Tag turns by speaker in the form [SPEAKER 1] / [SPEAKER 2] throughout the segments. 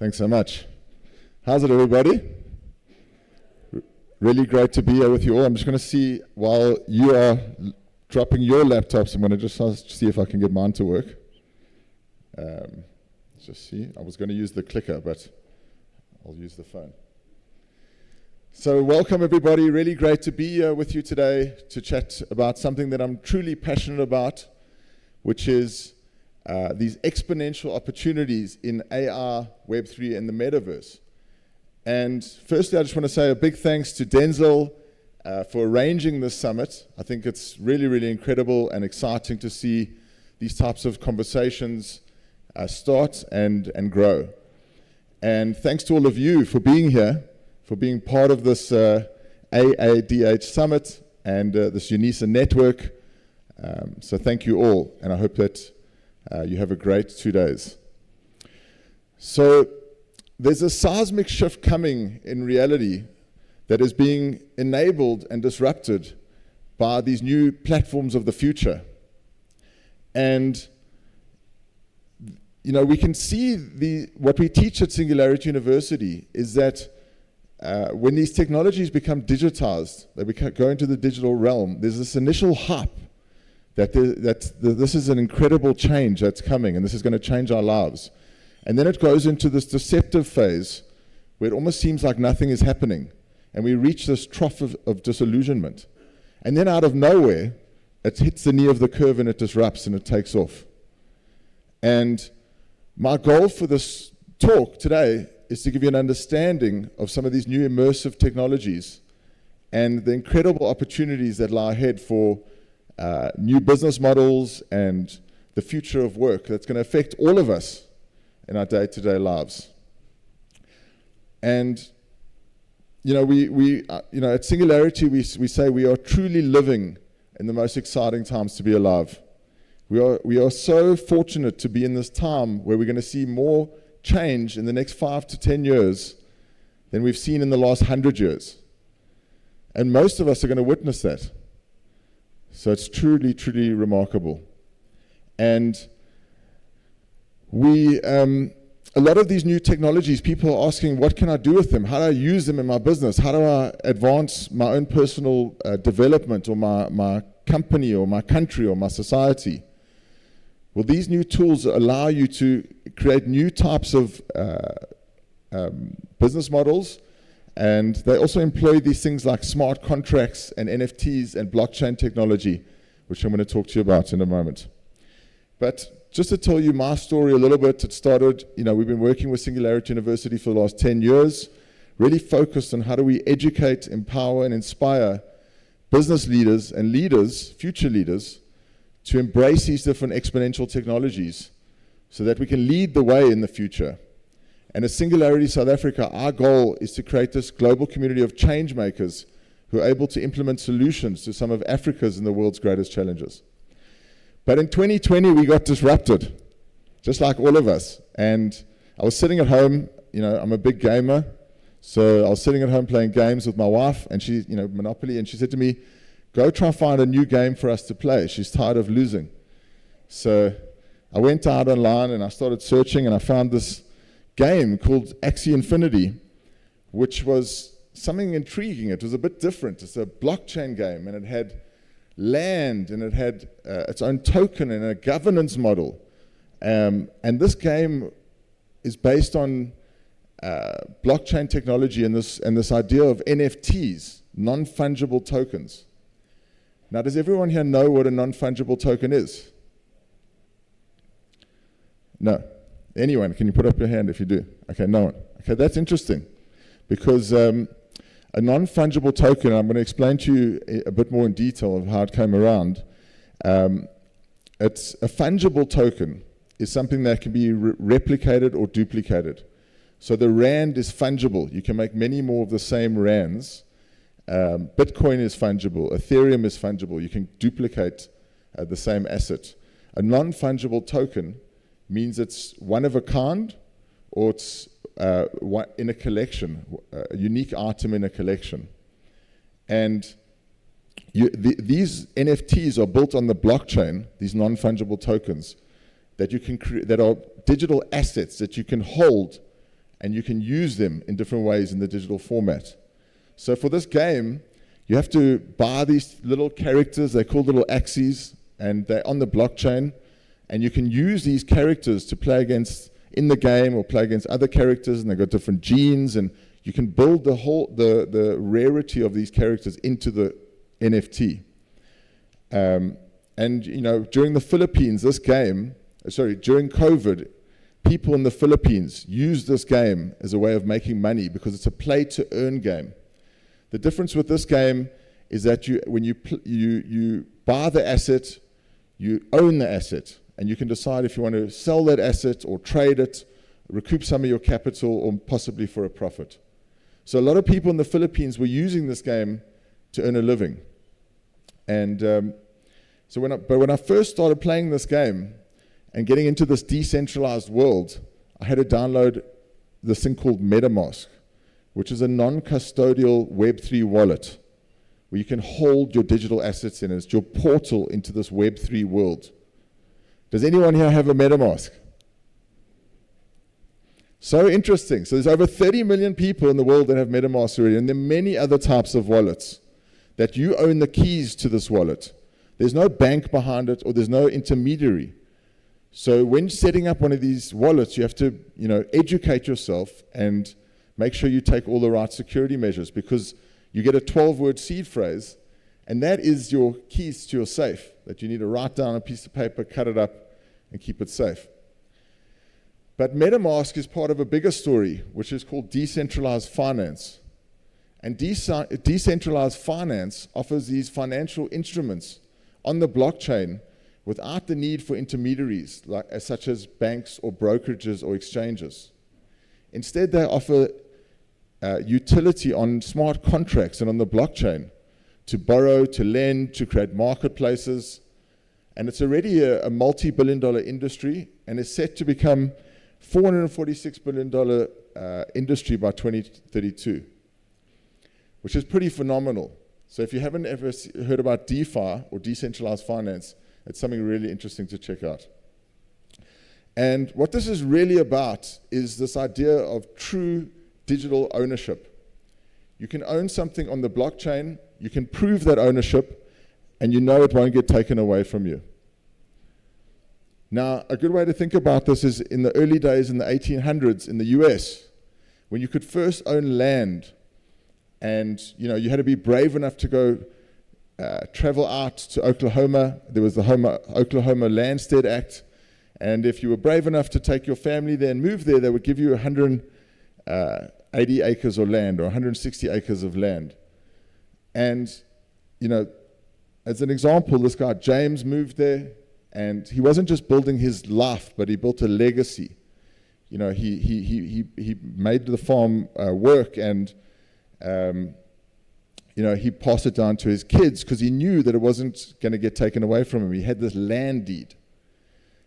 [SPEAKER 1] Thanks so much. How's it, everybody? Really great to be here with you all. I'm just going to see, while you are dropping your laptops, I'm going to just see if I can get mine to work. Let's just see. I was going to use the clicker, but I'll use the phone. So welcome, everybody. Really great to be here with you today to chat about something that I'm truly passionate about, which is these exponential opportunities in AR, Web3, and the Metaverse. And firstly, I just want to say a big thanks to Denzel for arranging this summit. I think it's really, really incredible and exciting to see these types of conversations start and grow. And thanks to all of you for being here, for being part of this AADH summit and this UNISA network. So thank you all, and I hope that you have a great 2 days. So there's a seismic shift coming in reality that is being enabled and disrupted by these new platforms of the future. And you know, we can see what we teach at Singularity University is that when these technologies become digitized, they go into the digital realm, there's this initial hype that this is an incredible change that's coming, and this is going to change our lives. And then it goes into this deceptive phase where it almost seems like nothing is happening, and we reach this trough of disillusionment. And then out of nowhere, it hits the knee of the curve and it disrupts and it takes off. And my goal for this talk today is to give you an understanding of some of these new immersive technologies and the incredible opportunities that lie ahead for new business models and the future of work that's going to affect all of us in our day-to-day lives. And you know, we at Singularity we say we are truly living in the most exciting times to be alive. We are so fortunate to be in this time where we're going to see more change in the next 5 to 10 years than we've seen in the last 100 years. And most of us are going to witness that. So it's truly, truly remarkable. And a lot of these new technologies, people are asking, what can I do with them? How do I use them in my business? How do I advance my own personal development or my company or my country or my society? Well, these new tools allow you to create new types of business models, and they also employ these things like smart contracts and NFTs and blockchain technology, which I'm going to talk to you about in a moment. But just to tell you my story a little bit, it started, we've been working with Singularity University for the last 10 years, really focused on how do we educate, empower, and inspire business leaders and leaders, future leaders, to embrace these different exponential technologies so that we can lead the way in the future. And at Singularity South Africa, our goal is to create this global community of change makers who are able to implement solutions to some of Africa's and the world's greatest challenges. But in 2020, we got disrupted, just like all of us. And I was sitting at home, I'm a big gamer, so I was sitting at home playing games with my wife, and she, Monopoly, and she said to me, go try and find a new game for us to play. She's tired of losing. So I went out online and I started searching, and I found this game called Axie Infinity, which was something intriguing. It was a bit different. It's a blockchain game, and it had land, and it had its own token and a governance model. And this game is based on blockchain technology and this idea of NFTs, non-fungible tokens. Now, does everyone here know what a non-fungible token is? No. Anyone? Can you put up your hand if you do? Okay, no one. Okay, that's interesting, because a non-fungible token, I'm going to explain to you a bit more in detail of how it came around. It's a fungible token is something that can be replicated or duplicated. So the rand is fungible. You can make many more of the same rands. Bitcoin is fungible. Ethereum is fungible. You can duplicate the same asset. A non-fungible token means it's one of a kind, or it's in a collection, a unique item in a collection. And these NFTs are built on the blockchain, these non-fungible tokens, that you can that are digital assets that you can hold and you can use them in different ways in the digital format. So for this game, you have to buy these little characters, they're called little axes, and they're on the blockchain, and you can use these characters to play against in the game or play against other characters, and they've got different genes, and you can build the rarity of these characters into the NFT. And during the Philippines, during COVID, people in the Philippines used this game as a way of making money because it's a play-to-earn game. The difference with this game is that when you buy the asset, you own the asset, and you can decide if you want to sell that asset or trade it, recoup some of your capital, or possibly for a profit. So a lot of people in the Philippines were using this game to earn a living. And when I first started playing this game and getting into this decentralized world, I had to download this thing called MetaMask, which is a non-custodial Web3 wallet where you can hold your digital assets in. It's your portal into this Web3 world. Does anyone here have a MetaMask? So interesting. So there's over 30 million people in the world that have MetaMask already, and there are many other types of wallets that you own the keys to this wallet. There's no bank behind it, or there's no intermediary. So when setting up one of these wallets, you have to, educate yourself and make sure you take all the right security measures, because you get a 12-word seed phrase, and that is your keys to your safe that you need to write down on a piece of paper, cut it up, and keep it safe. But MetaMask is part of a bigger story, which is called decentralized finance. And decentralized finance offers these financial instruments on the blockchain without the need for intermediaries, such as banks or brokerages or exchanges. Instead, they offer utility on smart contracts and on the blockchain to borrow, to lend, to create marketplaces. And it's already a multi-billion-dollar industry, and is set to become $446 billion industry by 2032, which is pretty phenomenal. So if you haven't ever heard about DeFi or decentralized finance, it's something really interesting to check out. And what this is really about is this idea of true digital ownership. You can own something on the blockchain, you can prove that ownership, and you know it won't get taken away from you. Now, a good way to think about this is in the early days in the 1800s in the US, when you could first own land, and you had to be brave enough to go travel out to Oklahoma. There was the Oklahoma Landstead Act, and if you were brave enough to take your family there and move there, they would give you 180 acres of land or 160 acres of land. And as an example, this guy James moved there, and he wasn't just building his life, but he built a legacy. He made the farm work, and he passed it down to his kids because he knew that it wasn't going to get taken away from him. He had this land deed.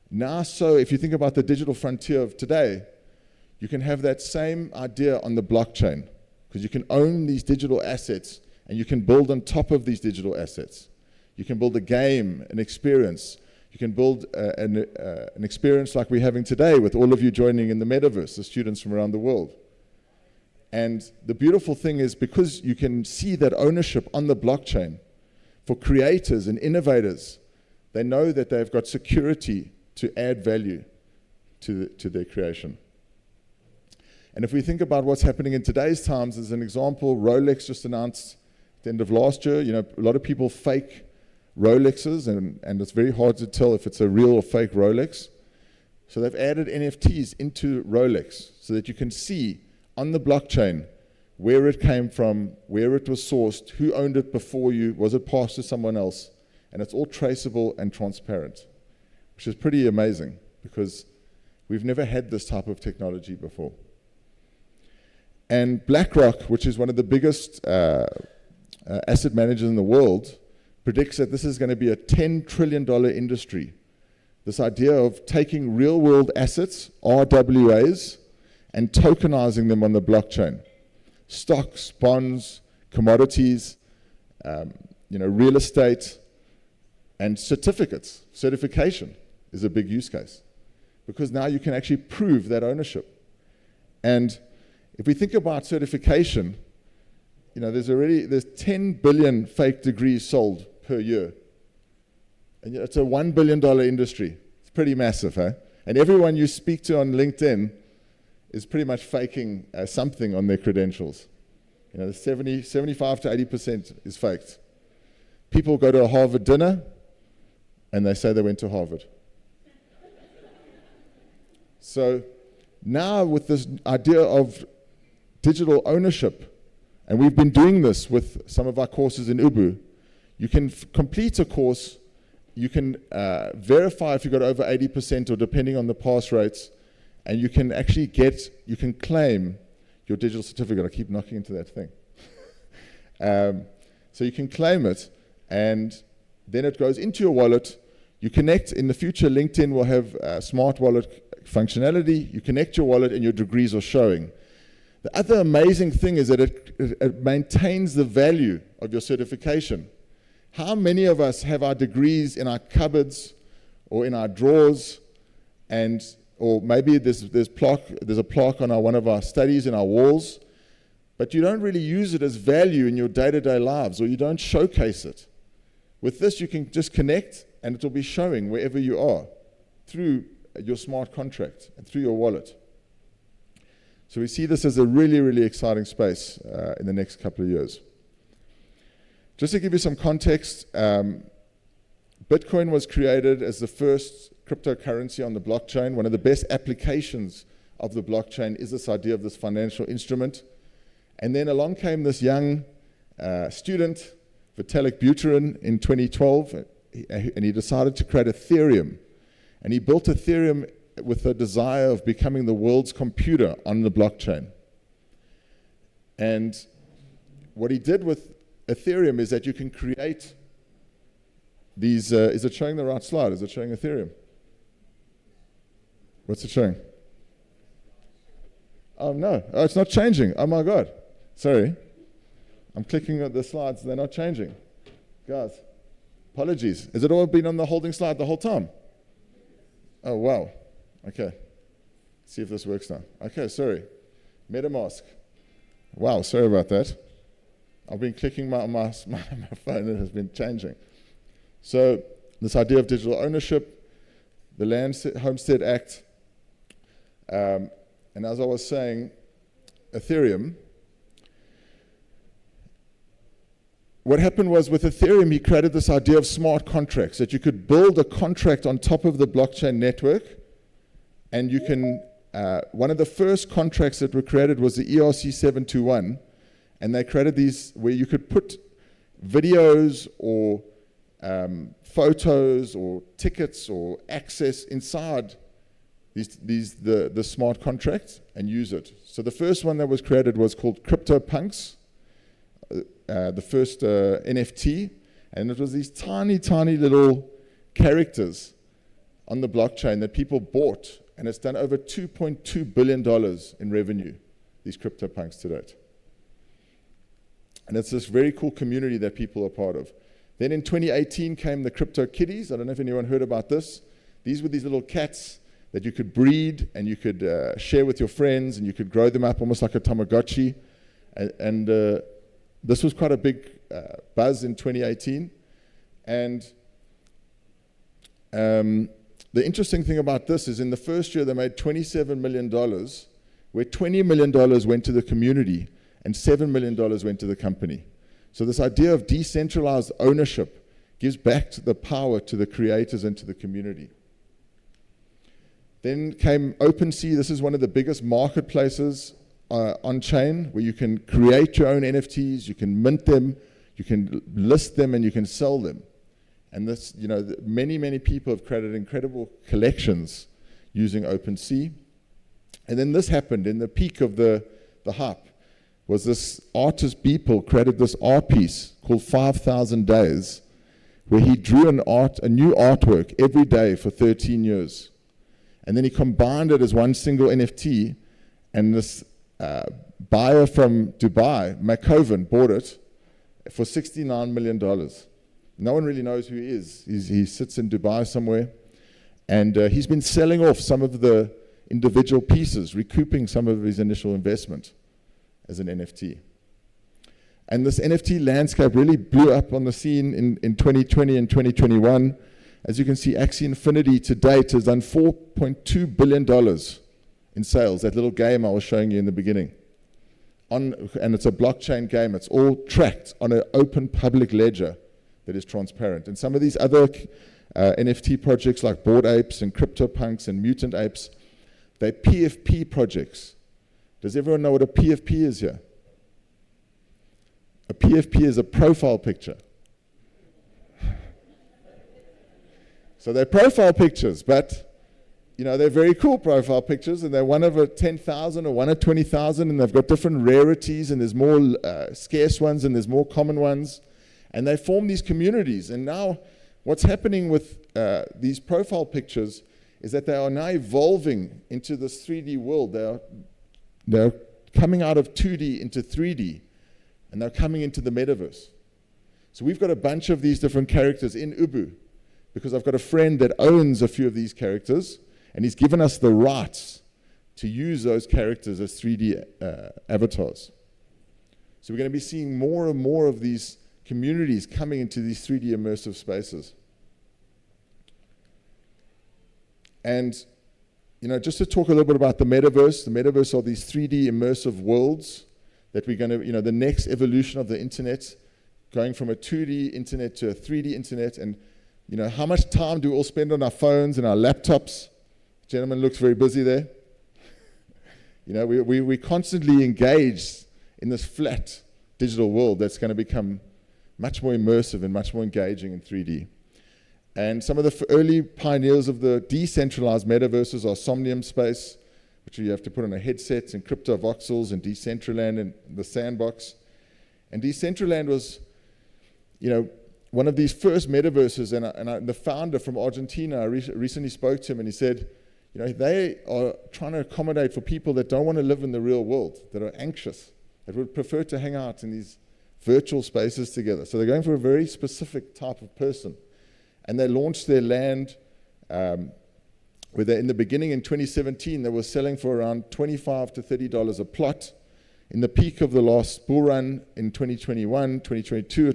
[SPEAKER 1] Now, so if you think about the digital frontier of today, you can have that same idea on the blockchain, because you can own these digital assets and you can build on top of these digital assets. You can build a game, an experience. You can build an experience like we're having today with all of you joining in the Metaverse, the students from around the world. And the beautiful thing is, because you can see that ownership on the blockchain, for creators and innovators, they know that they've got security to add value to their creation. And if we think about what's happening in today's times, as an example, Rolex just announced at the end of last year, a lot of people fake Rolexes, and it's very hard to tell if it's a real or fake Rolex. So they've added NFTs into Rolex so that you can see on the blockchain where it came from, where it was sourced, who owned it before you, was it passed to someone else, and it's all traceable and transparent, which is pretty amazing because we've never had this type of technology before. And BlackRock, which is one of the biggest asset managers in the world, predicts that this is going to be a $10 trillion industry. This idea of taking real-world assets, RWAs, and tokenizing them on the blockchain. Stocks, bonds, commodities, real estate, and certificates. Certification is a big use case, because now you can actually prove that ownership. And if we think about certification, there's 10 billion fake degrees sold per year. And it's a $1 billion industry. It's pretty massive, eh? And everyone you speak to on LinkedIn is pretty much faking something on their credentials. 75 to 80% is faked. People go to a Harvard dinner and they say they went to Harvard. So now with this idea of digital ownership, and we've been doing this with some of our courses in Ubu, you can complete a course, you can verify if you got over 80% or depending on the pass rates, and you can actually you can claim your digital certificate. I keep knocking into that thing. So you can claim it, and then it goes into your wallet. You connect. In the future, LinkedIn will have smart wallet functionality. You connect your wallet and your degrees are showing. The other amazing thing is that it maintains the value of your certification. How many of us have our degrees in our cupboards or in our drawers, or maybe there's a plaque on one of our studies in our walls, but you don't really use it as value in your day-to-day lives, or you don't showcase it. With this, you can just connect, and it will be showing wherever you are through your smart contract and through your wallet. So we see this as a really, really exciting space in the next couple of years. Just to give you some context, Bitcoin was created as the first cryptocurrency on the blockchain. One of the best applications of the blockchain is this idea of this financial instrument. And then along came this young student, Vitalik Buterin, in 2012, and he decided to create Ethereum. And he built Ethereum with the desire of becoming the world's computer on the blockchain. And what he did with Ethereum is that you can create these, is it showing the right slide? Is it showing Ethereum? What's it showing? Oh no, it's not changing. Oh my God, sorry. I'm clicking at the slides, they're not changing. Guys, apologies. Has it all been on the holding slide the whole time? Oh wow, okay. See if this works now. Okay, sorry. MetaMask. Wow, sorry about that. I've been clicking my phone, it has been changing. So this idea of digital ownership, the Land Homestead Act, and as I was saying, Ethereum. What happened was with Ethereum, he created this idea of smart contracts, that you could build a contract on top of the blockchain network, and you can, one of the first contracts that were created was the ERC-721, and they created these where you could put videos or photos or tickets or access inside the smart contracts and use it. So the first one that was created was called CryptoPunks, the first NFT, and it was these tiny, tiny little characters on the blockchain that people bought, and it's done over $2.2 billion in revenue, these CryptoPunks to date. And it's this very cool community that people are part of. Then in 2018 came the Crypto Kitties. I don't know if anyone heard about this. These were these little cats that you could breed and you could share with your friends, and you could grow them up almost like a Tamagotchi. And this was quite a big buzz in 2018. And the interesting thing about this is in the first year they made $27 million, where $20 million went to the community and $7 million went to the company. So this idea of decentralized ownership gives back the power to the creators and to the community. Then came OpenSea. This is one of the biggest marketplaces on-chain, where you can create your own NFTs, you can mint them, you can list them, and you can sell them. And this, many, many people have created incredible collections using OpenSea. And then this happened in the peak of the hype. Was this artist Beeple created this art piece called 5,000 Days, where he drew a new artwork every day for 13 years. And then he combined it as one single NFT, and this buyer from Dubai, McCoven, bought it for $69 million. No one really knows who he is. He sits in Dubai somewhere, and he's been selling off some of the individual pieces, recouping some of his initial investment as an NFT. And this NFT landscape really blew up on the scene in 2020 and 2021. As you can see, Axie Infinity to date has done $4.2 billion in sales, that little game I was showing you in the beginning. And it's a blockchain game. It's all tracked on an open public ledger that is transparent. And some of these other NFT projects like Bored Apes and CryptoPunks and Mutant Apes, they're PFP projects. Does everyone know what a PFP is here? A PFP is a profile picture. So they're profile pictures, but they're very cool profile pictures, and they're one of a 10,000 or one of 20,000, and they've got different rarities, and there's more scarce ones, and there's more common ones, and they form these communities. And now what's happening with these profile pictures is that they are now evolving into this 3D world. They're coming out of 2D into 3D, and they're coming into the metaverse. So we've got a bunch of these different characters in Ubu, because I've got a friend that owns a few of these characters, and he's given us the rights to use those characters as 3D avatars. So we're going to be seeing more and more of these communities coming into these 3D immersive spaces. And just to talk a little bit about the metaverse are these 3D immersive worlds that we're going to, the next evolution of the internet, going from a 2D internet to a 3D internet. And how much time do we all spend on our phones and our laptops? Gentleman looks very busy there. We constantly engaged in this flat digital world that's going to become much more immersive and much more engaging in 3D. And some of the early pioneers of the decentralized metaverses are Somnium Space, which you have to put on a headset, and CryptoVoxels and Decentraland and the Sandbox. And Decentraland was, one of these first metaverses, and the founder from Argentina, I recently spoke to him, and he said, they are trying to accommodate for people that don't want to live in the real world, that are anxious, that would prefer to hang out in these virtual spaces together. So they're going for a very specific type of person. And they launched their land, where in the beginning in 2017, they were selling for around $25 to $30 a plot. In the peak of the last bull run in 2021, 2022,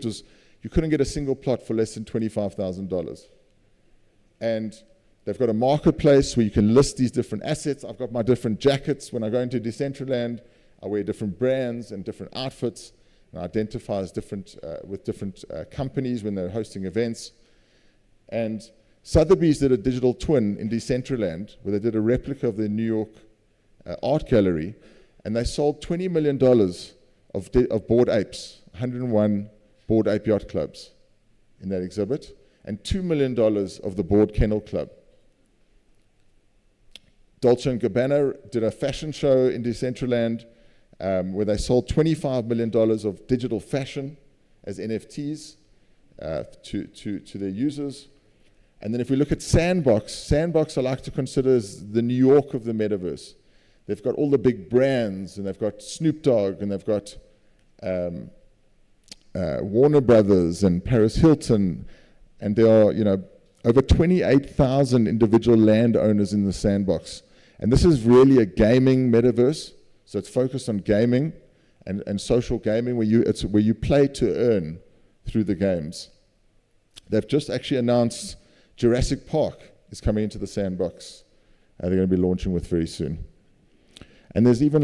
[SPEAKER 1] you couldn't get a single plot for less than $25,000. And they've got a marketplace where you can list these different assets. I've got my different jackets. When I go into Decentraland, I wear different brands and different outfits, and I identify as with different companies when they're hosting events. And Sotheby's did a digital twin in Decentraland, where they did a replica of the New York art gallery, and they sold $20 million of Bored Apes, 101 Bored Ape Yacht Clubs in that exhibit, and $2 million of the Bored Kennel Club. Dolce & Gabbana did a fashion show in Decentraland, where they sold $25 million of digital fashion as NFTs to their users. And then if we look at Sandbox I like to consider as the New York of the metaverse. They've got all the big brands, and they've got Snoop Dogg, and they've got Warner Brothers and Paris Hilton, and there are over 28,000 individual landowners in the Sandbox. And this is really a gaming metaverse, so it's focused on gaming and social gaming, where you play to earn through the games. They've just actually announced Jurassic Park is coming into the Sandbox. They're going to be launching with very soon. And there's even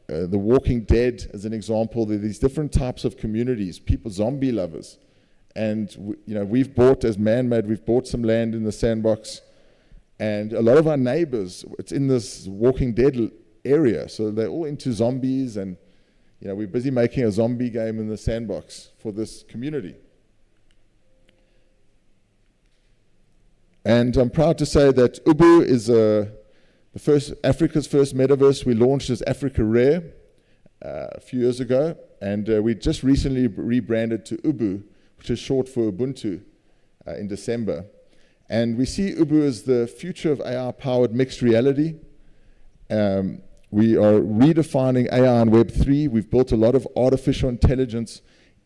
[SPEAKER 1] The Walking Dead as an example. There are these different types of communities, people, zombie lovers. And we've bought, as Man-Made, we've bought some land in the Sandbox. And a lot of our neighbors, it's in this Walking Dead area. So they're all into zombies, and we're busy making a zombie game in the Sandbox for this community. And I'm proud to say that Ubu is Africa's first metaverse. We launched as Africa Rare a few years ago, and we just recently rebranded to Ubu, which is short for Ubuntu, in December. And we see Ubu as the future of AI-powered mixed reality. We are redefining AI and Web3. We've built a lot of artificial intelligence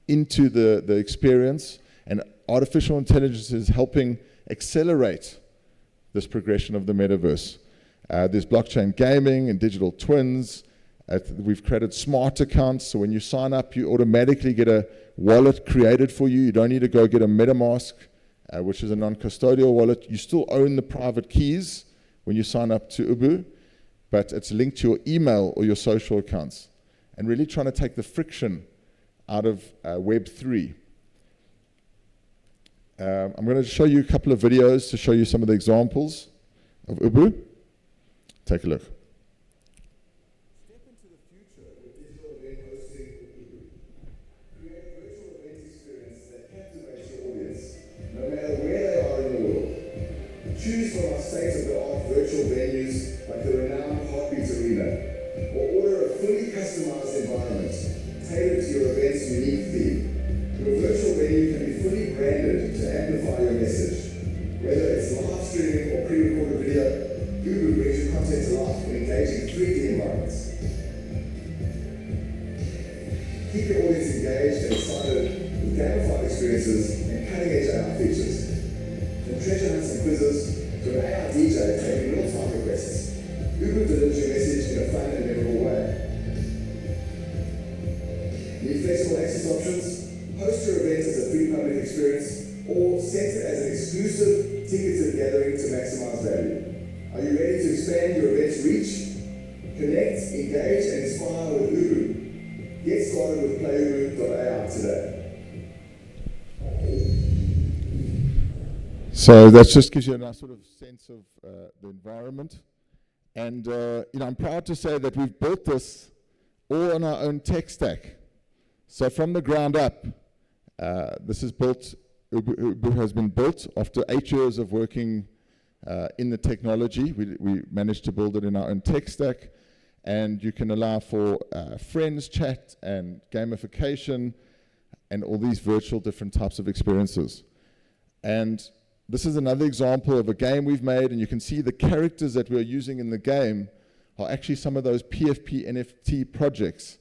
[SPEAKER 1] into the experience, and artificial intelligence is helping accelerate this progression of the metaverse. There's blockchain gaming and digital twins. We've created smart accounts, so when you sign up, you automatically get a wallet created for you. You don't need to go get a MetaMask, which is a non-custodial wallet. You still own the private keys when you sign up to Ubu, but it's linked to your email or your social accounts, and really trying to take the friction out of Web3. I'm going to show you a couple of videos to show you some of the examples of Ubu. Take a look.
[SPEAKER 2] Step into the future with digital event hosting with Ubu. Create a virtual event experience that captivates your audience, no matter where they are in the world. Choose from our state-of-the-art virtual venues like the renowned Heartbeat Arena, or order a fully customized environment tailored to your event's unique theme. Your virtual venue can be fully branded to amplify your message. Whether it's live streaming or pre-recorded video, Ubu brings your content to life in engaging 3D environments. Keep your audience engaged and excited with gamified experiences and cutting-edge AI features. From treasure hunts and quizzes to an AADH taking real-time requests, Ubu delivers your message in a fun and memorable way. Need flexible access options? Host your event as a free public experience, or set it as an exclusive ticketed gathering to maximize value. Are you ready to expand your event's reach? Connect, engage, and inspire with Ubu. Get started with playu.ai today.
[SPEAKER 1] So that just gives you a nice sort of sense of the environment. And I'm proud to say that we've built this all on our own tech stack. So from the ground up, this is built. Ubu has been built after 8 years of working in the technology. We managed to build it in our own tech stack, and you can allow for friends chat and gamification and all these virtual different types of experiences. And this is another example of a game we've made, and you can see the characters that we're using in the game are actually some of those PFP NFT projects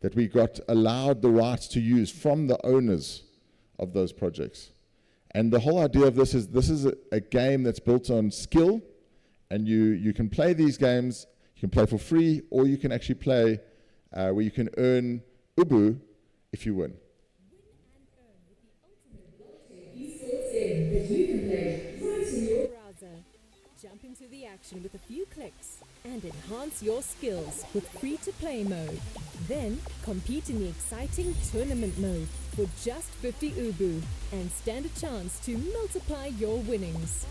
[SPEAKER 1] that we got allowed the rights to use from the owners of those projects. And the whole idea of this is a game that's built on skill, and you can play these games, you can play for free, or you can actually play where you can earn Ubu if you win.
[SPEAKER 3] That you can play right in your browser. Jump into the action with a few clicks and enhance your skills with free-to-play mode. Then compete in the exciting tournament mode for just 50 Ubu and stand a chance to multiply your winnings.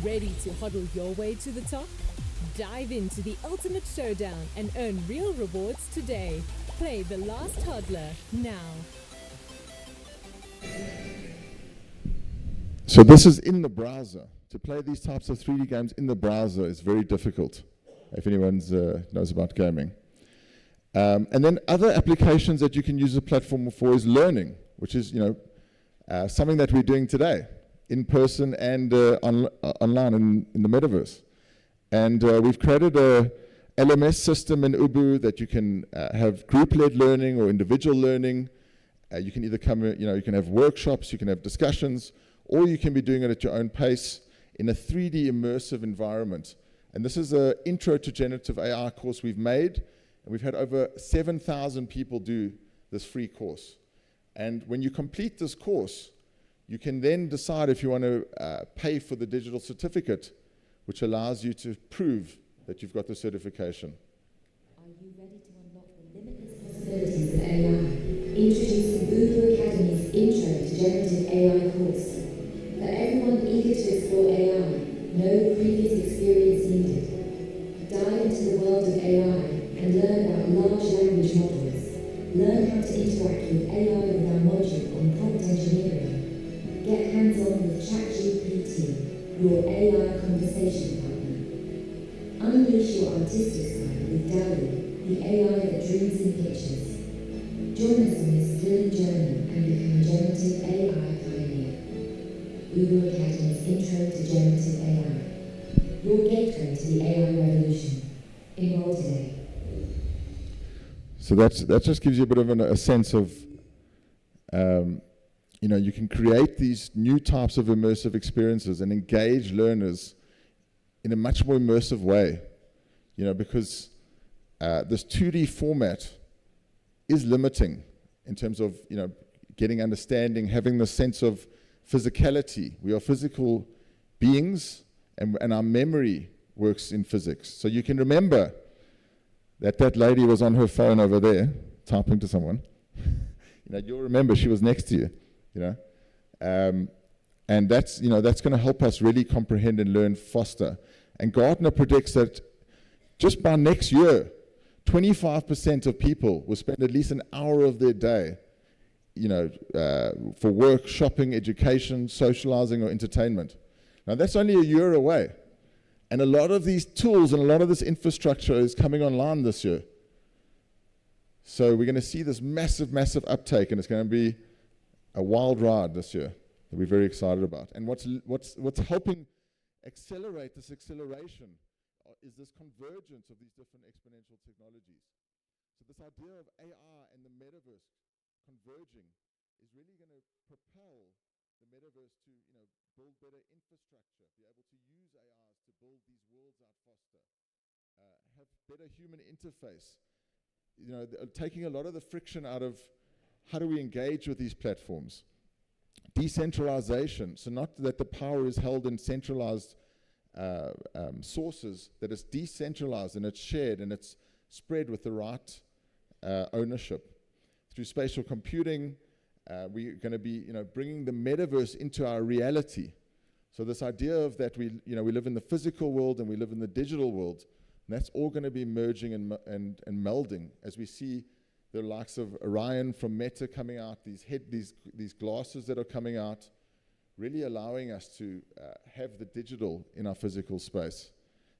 [SPEAKER 3] Ready to hodl your way to the top? Dive into the ultimate showdown and earn real rewards today. Play The Last Hodler now.
[SPEAKER 1] So this is in the browser. To play these types of 3D games in the browser is very difficult, if anyone knows about gaming. And then other applications that you can use the platform for is learning, which is something that we're doing today, in person and online in the Metaverse. And we've created a LMS system in Ubu that you can have group-led learning or individual learning. You can either you can have workshops, you can have discussions, or you can be doing it at your own pace in a 3D immersive environment. And this is an intro to generative AI course we've made, and we've had over 7,000 people do this free course. And when you complete this course, you can then decide if you want to pay for the digital certificate, which allows you to prove that you've got the certification.
[SPEAKER 4] Are you ready to unlock the limitless possibilities of AI? Introducing Ubu Academy's Intro to Generative AI course. For everyone eager to explore AI, no previous experience needed. Dive into the world of AI and learn about large language models. Learn how to interact with AI with our module on prompt engineering. Get hands-on with ChatGPT, your AI conversation partner. Unleash your artistic side with DALL-E, the AI that dreams in pictures. Join us on this thrilling journey and become generative AI pioneer. Ubu Academy's Intro to Generative AI. Your gateway to the AI revolution. Enroll today.
[SPEAKER 1] So that just gives you a bit of a sense of, you can create these new types of immersive experiences and engage learners in a much more immersive way because this 2D format is limiting in terms of, getting understanding, having the sense of physicality. We are physical beings, and our memory works in physics. So you can remember that lady was on her phone over there, typing to someone. You'll remember she was next to you, and that's going to help us really comprehend and learn faster. And Gartner predicts that just by next year, 25% of people will spend at least an hour of their day, for work, shopping, education, socializing, or entertainment. Now, that's only a year away. And a lot of these tools and a lot of this infrastructure is coming online this year. So we're going to see this massive, massive uptake, and it's going to be a wild ride this year that we're very excited about. And what's helping accelerate this acceleration is this convergence of these different exponential technologies. So this idea of AR and the metaverse converging is really going to propel the metaverse to, build better infrastructure, be able to use ARs to build these worlds out faster, have better human interface, taking a lot of the friction out of how do we engage with these platforms. Decentralization, so not that the power is held in centralized sources, that it's decentralized and it's shared and it's spread with the right ownership. Through spatial computing, we're going to be, bringing the metaverse into our reality. So this idea of that we live in the physical world and we live in the digital world, and that's all going to be merging and melding as we see the likes of Orion from Meta coming out, these glasses that are coming out, really allowing us to have the digital in our physical space.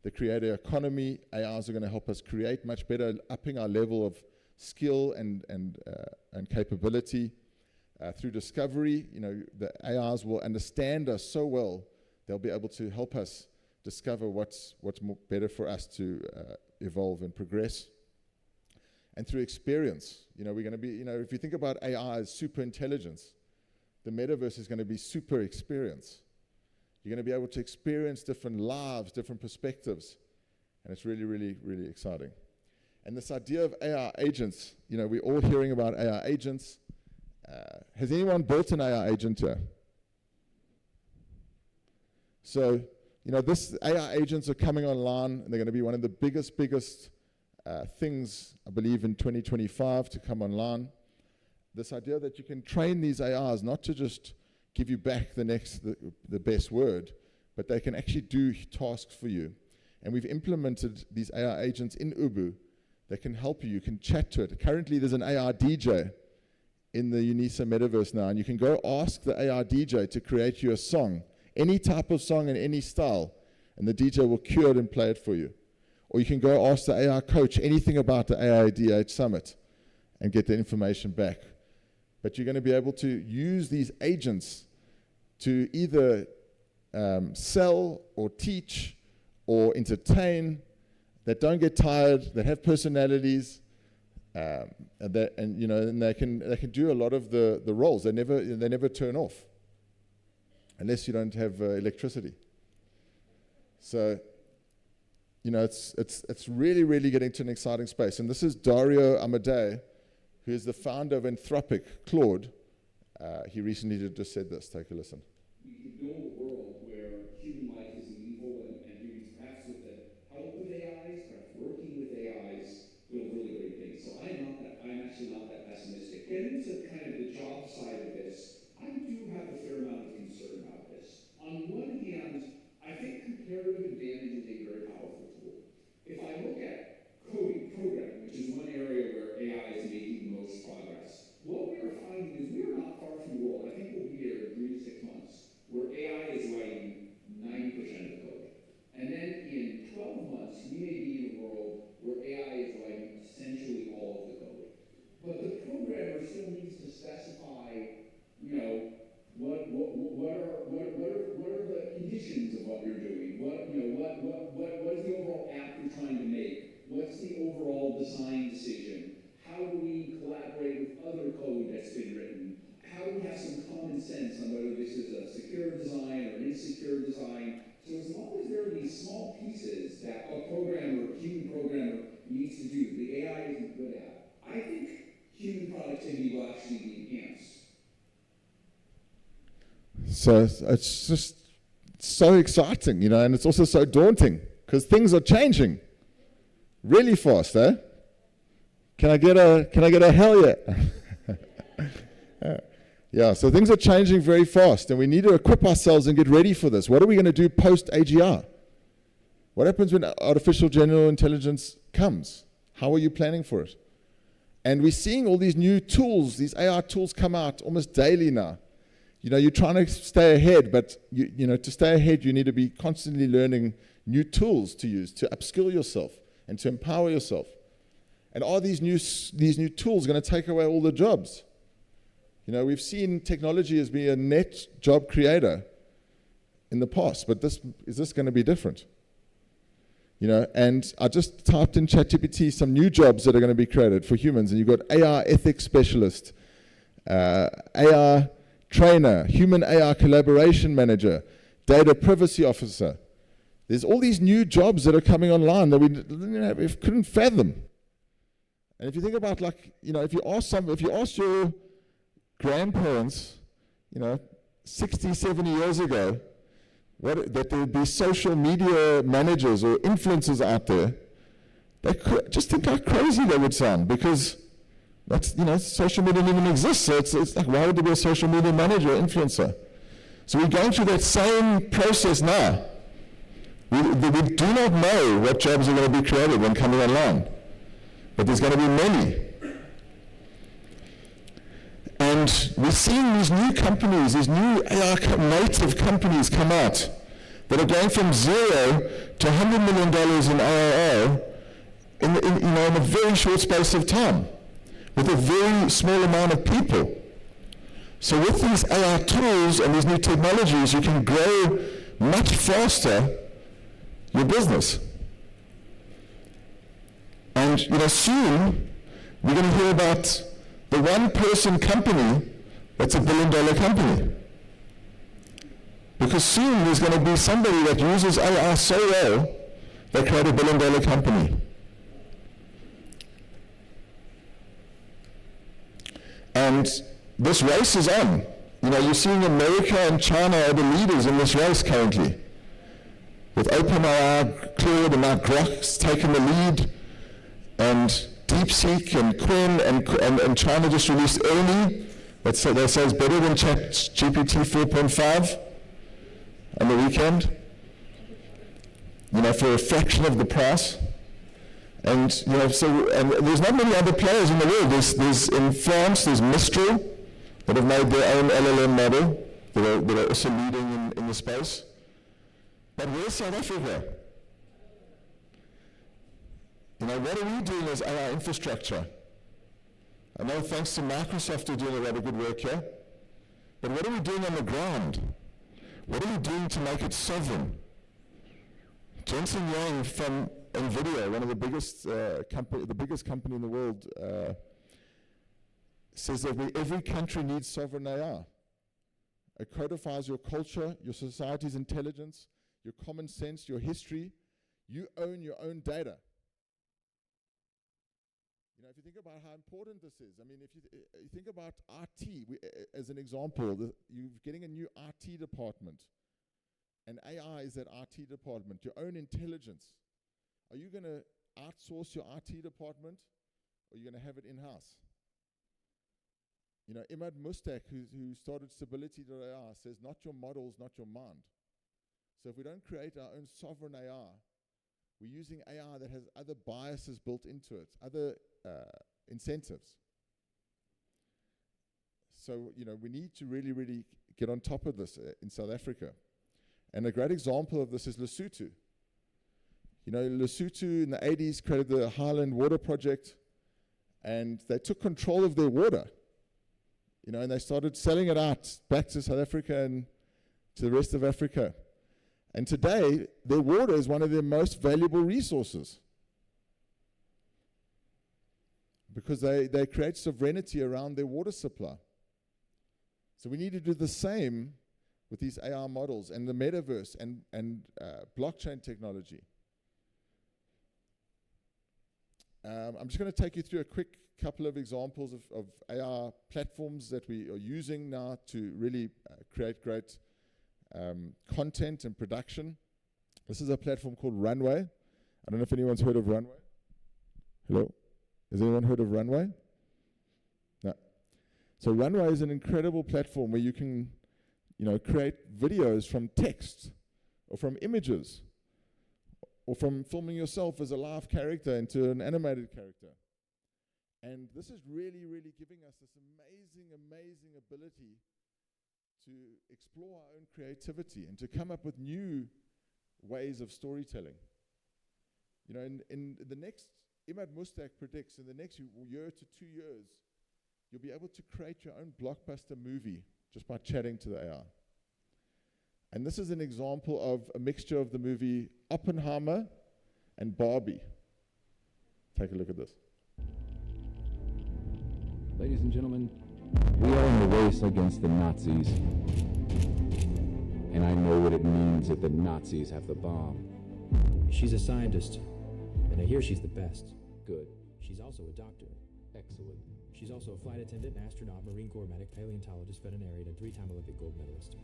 [SPEAKER 1] The creator economy, ARs are going to help us create much better, upping our level of skill and capability. Through discovery, the ARs will understand us so well, they'll be able to help us discover what's more better for us to evolve and progress. And through experience, we're going to be, if you think about AI as super intelligence, the metaverse is going to be super experience. You're going to be able to experience different lives, different perspectives, and it's really, really, really exciting. And this idea of AI agents, we're all hearing about AI agents. Has anyone built an AI agent here? So, this AI agents are coming online, and they're going to be one of the biggest things, I believe, in 2025 to come online. This idea that you can train these AIs not to just give you back the best word, but they can actually do tasks for you. And we've implemented these AI agents in Ubu that can help you. You can chat to it. Currently, there's an AI DJ in the UNISA metaverse now, and you can go ask the AI DJ to create you a song, any type of song in any style, and the DJ will cue it and play it for you. Or you can go ask the AI coach anything about the AADH summit and get the information back. But you're going to be able to use these agents to either sell or teach or entertain, that don't get tired, that have personalities, and they can do a lot of the roles. They never turn off unless you don't have electricity. So, it's really, really getting to an exciting space. And this is Dario Amodei, who is the founder of Anthropic, Claude. He recently just said this. Take a listen.
[SPEAKER 5] We could build a world where human life is meaningful and humans, perhaps with the help of AIs, perhaps working with AIs, build really great things. So I'm actually not that pessimistic. Getting to kind of the job side of this, I do have a fair amount of concern about this. On one hand, I think comparative advantage is a very powerful tool. If I look at coding, programming, which is one area where AI is making the most progress, what we are finding is we are not far from the world. I think we'll be there in 3 to 6 months, where AI is writing 90% of the code. And then in 12 months, we may be in a world where AI is writing essentially all of the code. But the programmer still needs to specify, what are the conditions of what you're doing? What is the overall app you're trying to make? What's the overall design decision? How do we collaborate with other code that's been written? How do we have some common sense on whether this is a secure design or insecure design? So as long as there are these small pieces that a programmer, human needs to do, the AI isn't good at, I think human productivity will actually be enhanced.
[SPEAKER 1] So it's just so exciting, and it's also so daunting because things are changing really fast, eh? Can I get a hell yeah? Yeah, so things are changing very fast, and we need to equip ourselves and get ready for this. What are we going to do post AGR? What happens when artificial general intelligence comes? How are you planning for it? And we're seeing all these new tools, these AI tools come out almost daily now. You're trying to stay ahead, but to stay ahead, you need to be constantly learning new tools to use, to upskill yourself and to empower yourself. And are these new tools going to take away all the jobs? We've seen technology as being a net job creator in the past, but is this going to be different? And I just typed in ChatGPT some new jobs that are going to be created for humans, and you've got AI ethics specialist, AI trainer, human AI collaboration manager, data privacy officer. There's all these new jobs that are coming online that we couldn't fathom. And if you think about, if you ask your grandparents, 60, 70 years ago, that there would be social media managers or influencers out there, they could just think how crazy they would sound, because social media didn't even exist. So it's like, why would there be a social media manager or influencer? So we're going through that same process now. We do not know what jobs are going to be created when coming online, but there's going to be many. And we're seeing these new companies, these new AI native companies come out that are going from zero to $100 million in ARR in a very short space of time, with a very small amount of people. So with these AI tools and these new technologies, you can grow much faster your business. And soon we're going to hear about the one-person company that's $1 billion company. Because soon there's going to be somebody that uses AI so well, they create $1 billion company. And this race is on. You're seeing America and China are the leaders in this race currently. With OpenAI, Claude, and now Grok's taking the lead, and DeepSeek and Quinn and China just released Ernie. They say it's better than ChatGPT 4.5 on the weekend, for a fraction of the price. And there's not many other players in the world. There's in France, there's Mistral that have made their own LLM model that are also leading in the space. But where's South Africa? What are we doing as AI infrastructure? I know thanks to Microsoft we're doing a lot of good work here, but what are we doing on the ground? What are we doing to make it sovereign? Jensen Yang from NVIDIA, one of the biggest company in the world, says that every country needs sovereign AI. It codifies your culture, your society's intelligence, your common sense, your history. You own your own data. If you think about how important this is, if you think about RT as an example, you're getting a new RT department, and AI is that RT department, your own intelligence. Are you going to outsource your RT department, or are you going to have it in-house? Imad Mustak, who started Stability.ai, says, not your models, not your mind. So if we don't create our own sovereign AI, we're using AI that has other biases built into it, other incentives. So, we need to really, really get on top of this in South Africa. And a great example of this is Lesotho. Lesotho in the 80s created the Highland Water Project, and they took control of their water. And they started selling it out back to South Africa and to the rest of Africa. And today, their water is one of their most valuable resources, because they create sovereignty around their water supply. So we need to do the same with these AI models and the Metaverse and blockchain technology. I'm just going to take you through a quick couple of examples of AR platforms that we are using now to really create great content and production. This is a platform called Runway. I don't know if anyone's heard of Runway. Hello? Has anyone heard of Runway? No. So Runway is an incredible platform where you can, create videos from text or from images or from filming yourself as a live character into an animated character. And this is really, really giving us this amazing, amazing ability to explore our own creativity and to come up with new ways of storytelling. In the next, Imad Mustak predicts in the next year to 2 years, you'll be able to create your own blockbuster movie just by chatting to the AI. And this is an example of a mixture of the movie Oppenheimer and Barbie. Take a look at this.
[SPEAKER 6] Ladies and gentlemen, we are in the race against the Nazis. And I know what it means if the Nazis have the bomb.
[SPEAKER 7] She's a scientist, and I hear she's the best.
[SPEAKER 6] Good.
[SPEAKER 7] She's also a doctor.
[SPEAKER 6] Excellent.
[SPEAKER 7] She's also a flight attendant, astronaut, Marine Corps medic, paleontologist, veterinarian, and 3-time Olympic gold medalist.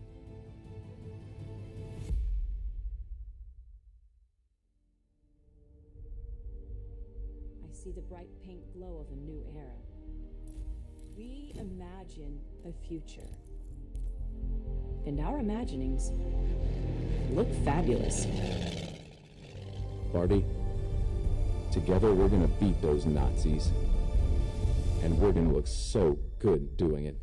[SPEAKER 8] I see the bright pink glow of a new era. We imagine a future. And our imaginings look fabulous.
[SPEAKER 6] Barbie, together we're gonna beat those Nazis. And we're gonna look so good doing it.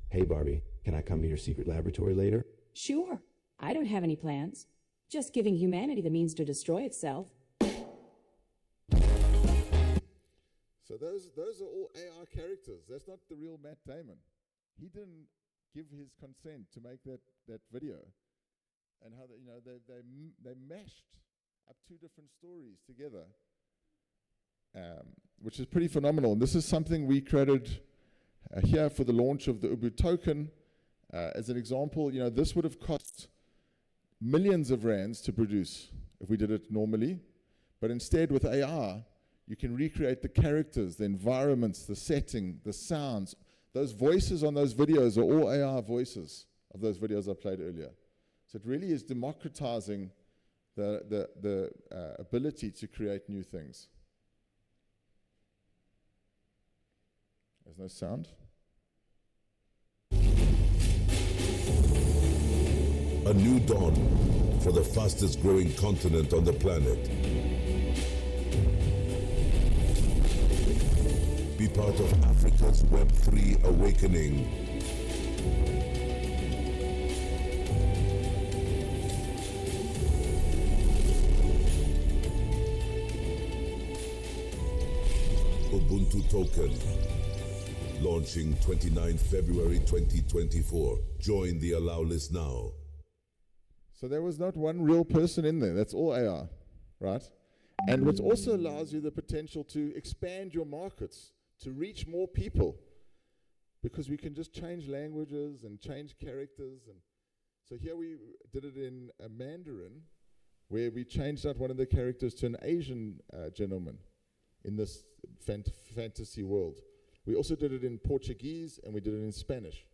[SPEAKER 9] Hey Barbie, can I come to your secret laboratory later?
[SPEAKER 8] Sure. I don't have any plans. Just giving humanity the means to destroy itself.
[SPEAKER 1] So those are all AR characters. That's not the real Matt Damon. He didn't give his consent to make that video. And how they mashed up 2 different stories together, which is pretty phenomenal. And this is something we created here for the launch of the Ubu token. As an example, this would have cost millions of rands to produce if we did it normally. But instead, with AR, you can recreate the characters, the environments, the setting, the sounds. Those voices on those videos are all AR voices of those videos I played earlier. So it really is democratizing the ability to create new things. There's no sound.
[SPEAKER 10] A new dawn for the fastest growing continent on the planet. Be part of Africa's Web3 awakening. Ubuntu Token. Launching 29 February 2024. Join the allow list now.
[SPEAKER 1] So there was not one real person in there. That's all AR, right? And which also allows you the potential to expand your markets, to reach more people, because we can just change languages and change characters. And so here we did it in a Mandarin, where we changed out one of the characters to an Asian gentleman in this fantasy world. We also did it in Portuguese, and we did it in Spanish.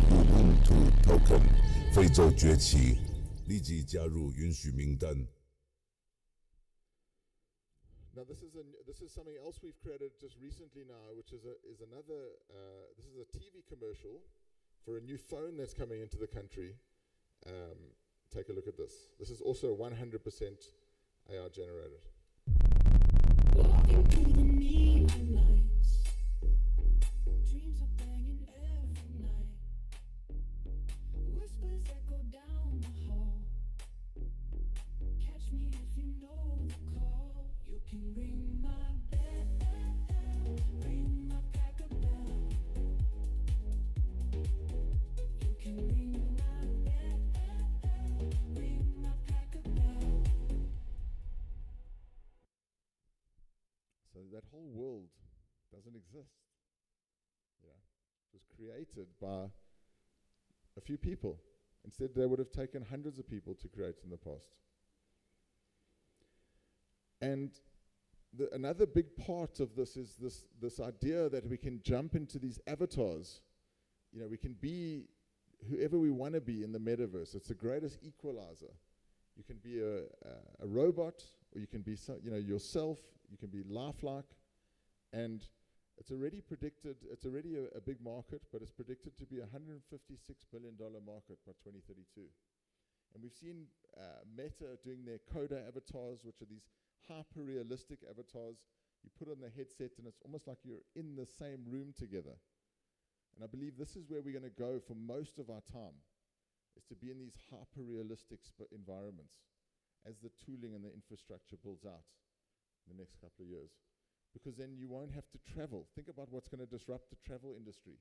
[SPEAKER 10] Ubuntu Token 非洲崛起，立即加入允许名单。
[SPEAKER 1] Now this is something else we've created just recently now, which is another. This is a TV commercial for a new phone that's coming into the country. Take a look at this. This is also 100% AR generated.
[SPEAKER 11] Walking through the neon lights, dreams are banging every night. Whispers echo down the hall. Catch me if you know the call. You can ring my bell, ring my cackabell. You can ring my bell, ring my cackabell.
[SPEAKER 1] So that whole world doesn't exist. Yeah, it was created by a few people. Instead, they would have taken hundreds of people to create in the past. And another big part of this is this idea that we can jump into these avatars. You know, we can be whoever we want to be in the metaverse. It's the greatest equalizer. You can be a robot, or you can be yourself. You can be lifelike, and it's already predicted. It's already a big market, but it's predicted to be a $156 billion market by 2032. And we've seen Meta doing their Coda avatars, which are these hyper-realistic avatars. You put on the headset, and it's almost like you're in the same room together. And I believe this is where we're going to go for most of our time, is to be in these hyper-realistic environments as the tooling and the infrastructure builds out in the next couple of years. Because then you won't have to travel. Think about what's going to disrupt the travel industry.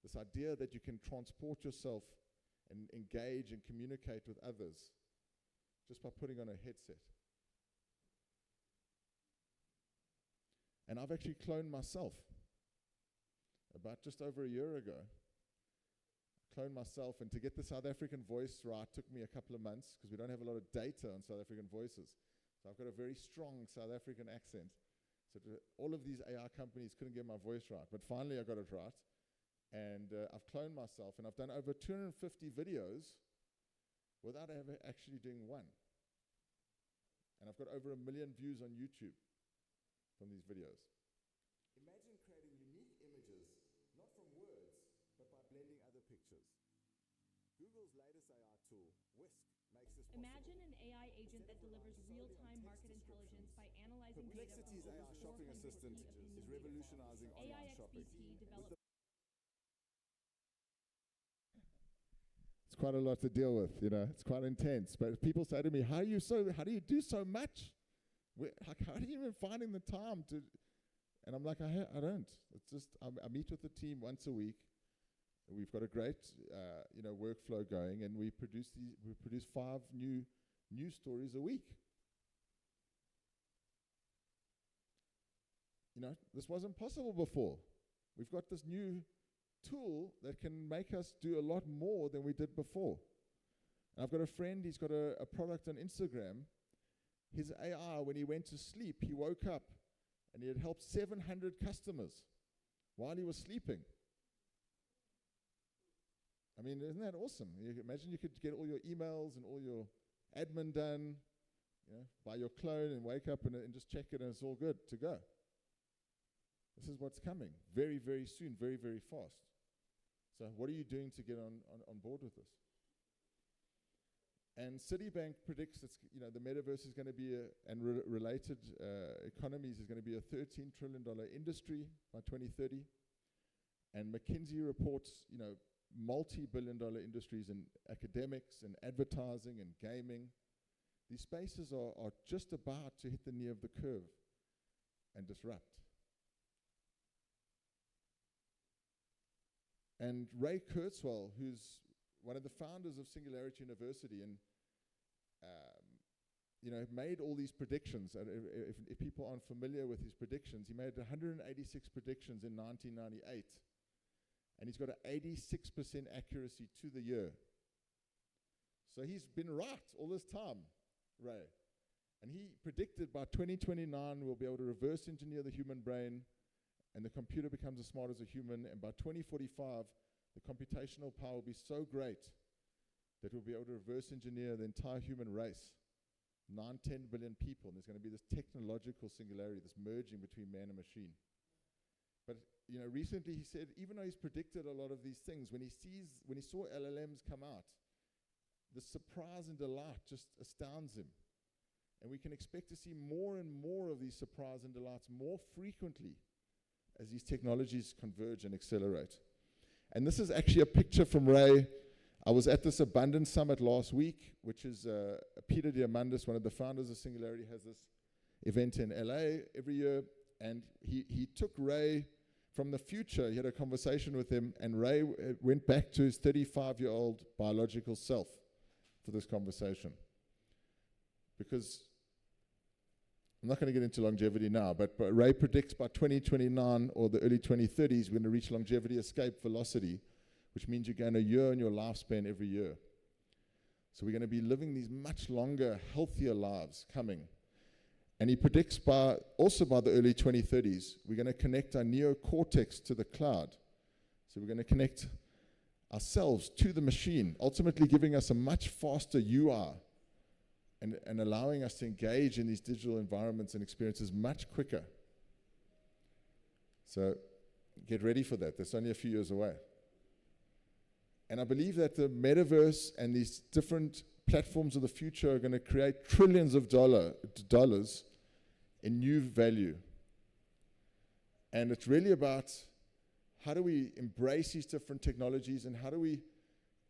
[SPEAKER 1] This idea that you can transport yourself and engage and communicate with others just by putting on a headset. And I've actually cloned myself. About just over a year ago, I cloned myself, and to get the South African voice right took me a couple of months because we don't have a lot of data on South African voices. So I've got a very strong South African accent. So all of these AI companies couldn't get my voice right, but finally I got it right. And I've cloned myself, and I've done over 250 videos without ever actually doing one. And I've got over 1 million views on YouTube from these videos.
[SPEAKER 2] Imagine creating unique images, not from words, but by blending other pictures. Google's latest AI tool, Whisk, makes this possible.
[SPEAKER 12] Imagine an AI agent that delivers real-time market intelligence by analyzing data from
[SPEAKER 2] Perplexity's AI
[SPEAKER 12] over
[SPEAKER 2] shopping
[SPEAKER 12] 400
[SPEAKER 2] assistant
[SPEAKER 12] key opinion
[SPEAKER 2] is
[SPEAKER 12] leaders.
[SPEAKER 2] revolutionizing online shopping.
[SPEAKER 12] AIXBT developed
[SPEAKER 1] It's quite a lot to deal with, you know. It's quite intense. But people say to me, how do you do so much? How are you even finding the time to? And I'm like, I don't. It's just I meet with the team once a week. We've got a great workflow going, and we produce 5 new news stories a week. You know, this wasn't possible before. We've got this new tool that can make us do a lot more than we did before. And I've got a friend, he's got a product on Instagram. His AI, when he went to sleep, he woke up and he had helped 700 customers while he was sleeping. I mean, isn't that awesome? You imagine you could get all your emails and all your admin done, by your clone, and wake up and just check it, and it's all good to go. This is what's coming very, very soon, very, very fast. So what are you doing to get on board with this? And Citibank predicts the metaverse is going to be related economies is going to be a $13 trillion industry by 2030. And McKinsey reports, multi-billion-dollar industries in academics and advertising and gaming. These spaces are just about to hit the knee of the curve and disrupt. And Ray Kurzweil, who's one of the founders of Singularity University, and made all these predictions. If people aren't familiar with his predictions, he made 186 predictions in 1998, and he's got an 86% accuracy to the year. So he's been right all this time, Ray. And he predicted by 2029 we'll be able to reverse engineer the human brain, and the computer becomes as smart as a human, and by 2045, the computational power will be so great that we'll be able to reverse engineer the entire human race, 9-10 billion people, and there's going to be this technological singularity, this merging between man and machine. But recently he said, even though he's predicted a lot of these things, when he saw LLMs come out, the surprise and delight just astounds him. And we can expect to see more and more of these surprise and delights more frequently as these technologies converge and accelerate. And this is actually a picture from Ray. I was at this Abundance Summit last week, which is Peter Diamandis, one of the founders of Singularity, has this event in LA every year. And he took Ray from the future. He had a conversation with him, and Ray went back to his 35-year-old biological self for this conversation. Because I'm not going to get into longevity now, but Ray predicts by 2029 or the early 2030s, we're going to reach longevity escape velocity, which means you gain a year in your lifespan every year. So we're going to be living these much longer, healthier lives coming. And he predicts also by the early 2030s, we're going to connect our neocortex to the cloud. So we're going to connect ourselves to the machine, ultimately giving us a much faster UI and allowing us to engage in these digital environments and experiences much quicker. So get ready for that. That's only a few years away. And I believe that the metaverse and these different platforms of the future are going to create trillions of dollars in new value. And it's really about how do we embrace these different technologies and how do we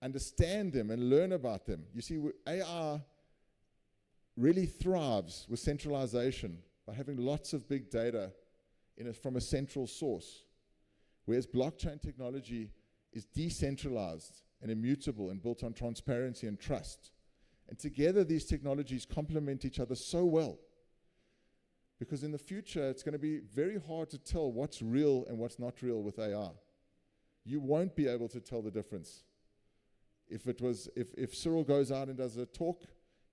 [SPEAKER 1] understand them and learn about them. You see, AI really thrives with centralization by having lots of big data from a central source, whereas blockchain technology is decentralized and immutable and built on transparency and trust. And together these technologies complement each other so well, because in the future it's going to be very hard to tell what's real and what's not real with AI. You won't be able to tell the difference. If Cyril goes out and does a talk,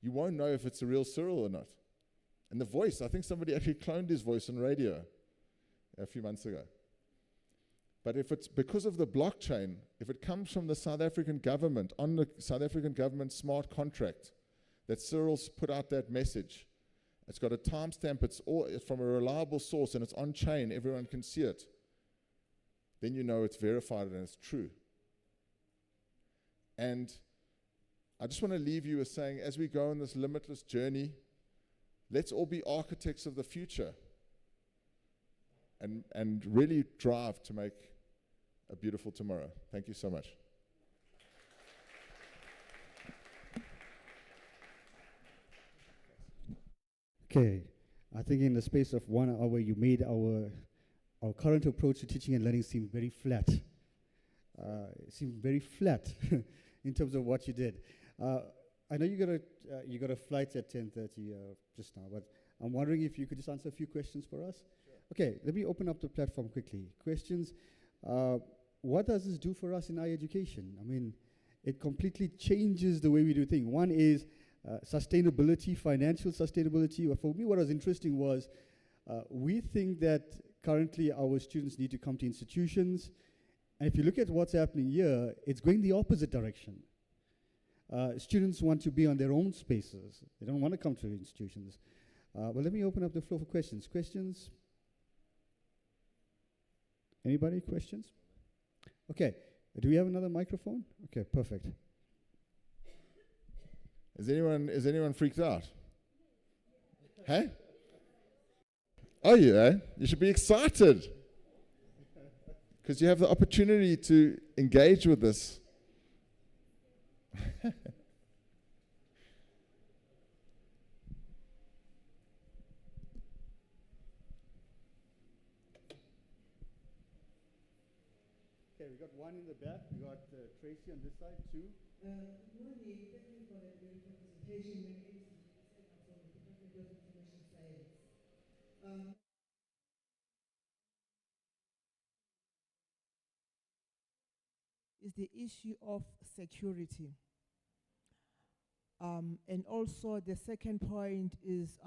[SPEAKER 1] you won't know if it's a real Cyril or not. And the voice, I think somebody actually cloned his voice on radio a few months ago. But if it's because of the blockchain, if it comes from the South African government, on the South African government smart contract, that Cyril's put out that message, it's got a timestamp, it's from a reliable source, and it's on chain, everyone can see it, then you know it's verified and it's true. And I just want to leave you with saying, as we go on this limitless journey, let's all be architects of the future and really drive to make a beautiful tomorrow. Thank you so much.
[SPEAKER 13] Okay, I think in the space of 1 hour, you made our current approach to teaching and learning seem very flat. It seemed very flat in terms of what you did. I know you got a flight at 10:30 just now, but I'm wondering if you could just answer a few questions for us. Sure. Okay, let me open up the platform quickly. Questions. What does this do for us in higher education? I mean, it completely changes the way we do things. One is sustainability, financial sustainability. For me, what was interesting was we think that currently our students need to come to institutions. And if you look at what's happening here, it's going the opposite direction. Students want to be on their own spaces. They don't want to come to institutions. But let me open up the floor for questions. Questions? Anybody? Questions? Okay. Do we have another microphone? Okay, perfect.
[SPEAKER 1] Is anyone freaked out? Hey? Are you, eh? You should be excited. Because you have the opportunity to engage with this.
[SPEAKER 13] Okay, we got one in the back. We got Tracy on this side, two.
[SPEAKER 14] Good morning. Thank you for that beautiful presentation. My name is Lisa from the Department of Information Science. Is the issue of security. And also the second point is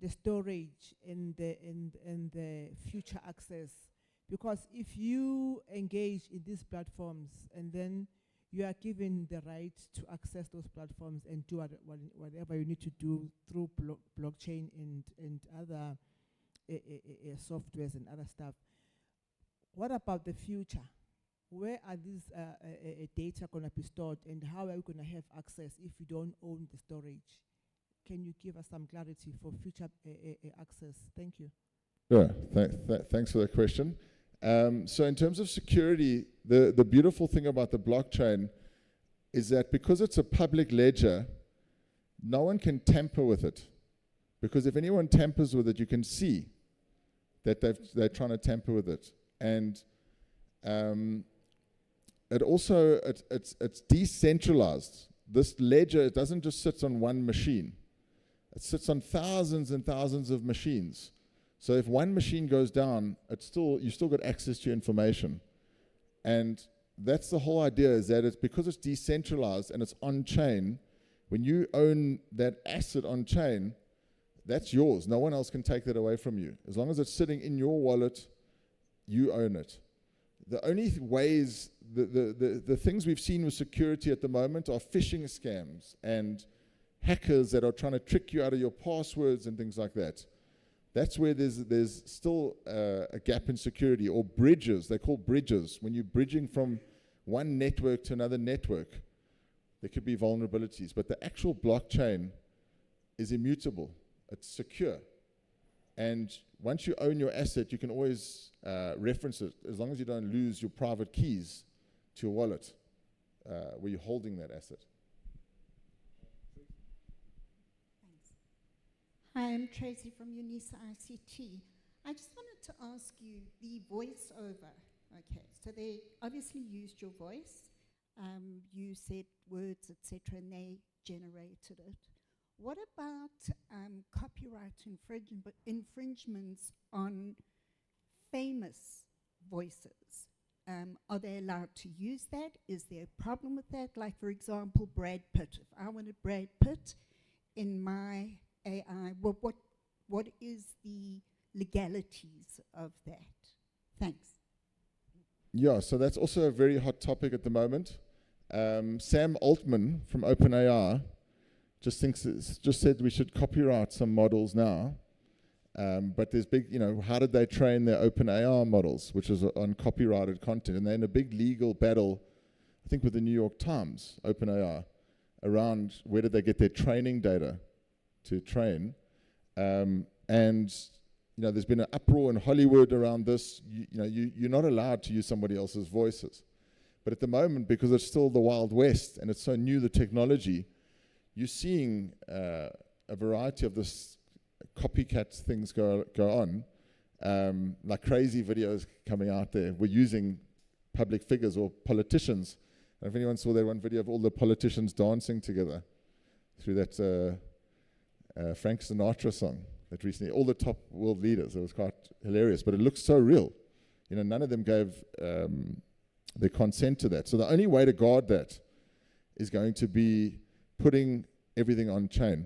[SPEAKER 14] the storage and the future access. Because if you engage in these platforms and then you are given the right to access those platforms and do whatever you need to do through blockchain and other softwares and other stuff, what about the future? Where are these data going to be stored, and how are we going to have access if you don't own the storage? Can you give us some clarity for future access? Thank you.
[SPEAKER 1] Yeah, thanks for that question. So in terms of security, the beautiful thing about the blockchain is that because it's a public ledger, no one can tamper with it. Because if anyone tampers with it, you can see that they're trying to tamper with it. And it's decentralized. This ledger, it doesn't just sit on one machine. It sits on thousands and thousands of machines. So if one machine goes down, you still got access to your information. And that's the whole idea, is that it's because it's decentralized and it's on-chain. When you own that asset on-chain, that's yours. No one else can take that away from you. As long as it's sitting in your wallet, you own it. The only ways, the things we've seen with security at the moment are phishing scams and hackers that are trying to trick you out of your passwords and things like that. That's where there's still a gap in security. Or bridges, they're called bridges. When you're bridging from one network to another network, there could be vulnerabilities. But the actual blockchain is immutable. It's secure. And once you own your asset, you can always reference it, as long as you don't lose your private keys to your wallet where you're holding that asset.
[SPEAKER 15] Hi, I'm Tracy from UNISA ICT. I just wanted to ask you the voiceover. Okay, so they obviously used your voice. You said words, etc., and they generated it. What about copyright infringements on famous voices? Are they allowed to use that? Is there a problem with that? Like, for example, Brad Pitt. If I wanted Brad Pitt in my AI, what is the legalities of that? Thanks.
[SPEAKER 1] Yeah, so that's also a very hot topic at the moment. Sam Altman from OpenAI just said we should copyright some models now. But there's big, how did they train their OpenAI models, which is on copyrighted content? And they're in a big legal battle, I think with the New York Times, OpenAI, around where did they get their training data to train. And there's been an uproar in Hollywood around this. You're not allowed to use somebody else's voices. But at the moment, because it's still the Wild West and it's so new, the technology, you're seeing a variety of this copycat things go on, like crazy videos coming out there. We're using public figures or politicians. I don't know if anyone saw that one video of all the politicians dancing together through that Frank Sinatra song that recently, all the top world leaders. It was quite hilarious, but it looks so real. None of them gave their consent to that. So the only way to guard that is going to be putting everything on chain